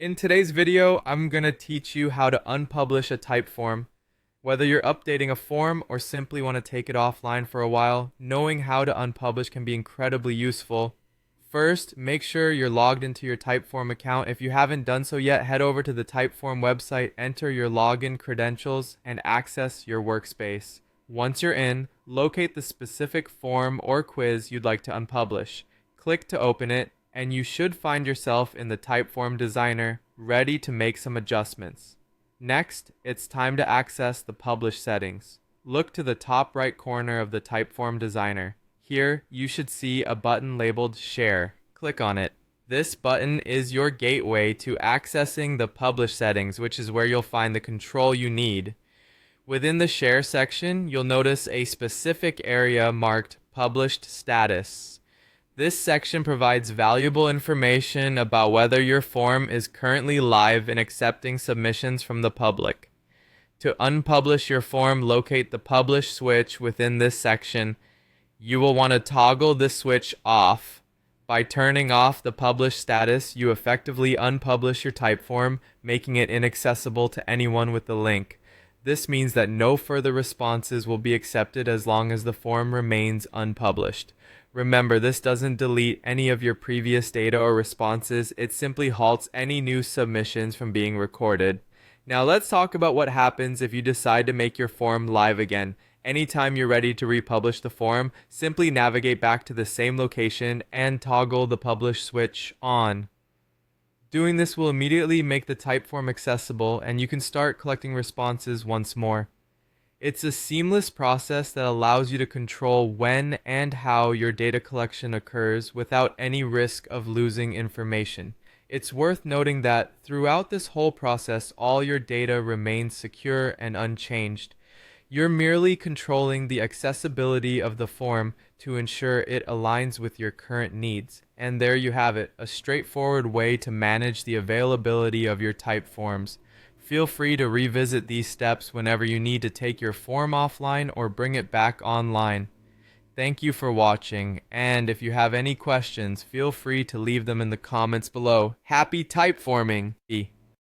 In today's video, I'm going to teach you how to unpublish a type form. Whether you're updating a form or simply want to take it offline for a while, knowing how to unpublish can be incredibly useful. First, make sure you're logged into your Typeform account. If you haven't done so yet, head over to the Typeform website, enter your login credentials, and access your workspace. Once you're in, locate the specific form or quiz you'd like to unpublish. Click to open it, and you should find yourself in the Typeform Designer, ready to make some adjustments. Next, it's time to access the Publish settings. Look to the top right corner of the Typeform Designer. Here, you should see a button labeled Share. Click on it. This button is your gateway to accessing the Publish settings, which is where you'll find the control you need. Within the Share section, you'll notice a specific area marked Published Status. This section provides valuable information about whether your form is currently live and accepting submissions from the public. To unpublish your form, locate the Publish switch within this section. You will want to toggle this switch off. By turning off the Publish status, you effectively unpublish your type form, making it inaccessible to anyone with the link. This means that no further responses will be accepted as long as the form remains unpublished. Remember, this doesn't delete any of your previous data or responses, it simply halts any new submissions from being recorded. Now let's talk about what happens if you decide to make your form live again. Anytime you're ready to republish the form, simply navigate back to the same location and toggle the Publish switch on. Doing this will immediately make the type form accessible, and you can start collecting responses once more. It's a seamless process that allows you to control when and how your data collection occurs without any risk of losing information. It's worth noting that throughout this whole process, all your data remains secure and unchanged. You're merely controlling the accessibility of the form to ensure it aligns with your current needs. And there you have it, a straightforward way to manage the availability of your type forms. Feel free to revisit these steps whenever you need to take your form offline or bring it back online. Thank you for watching, and if you have any questions, feel free to leave them in the comments below. Happy type forming!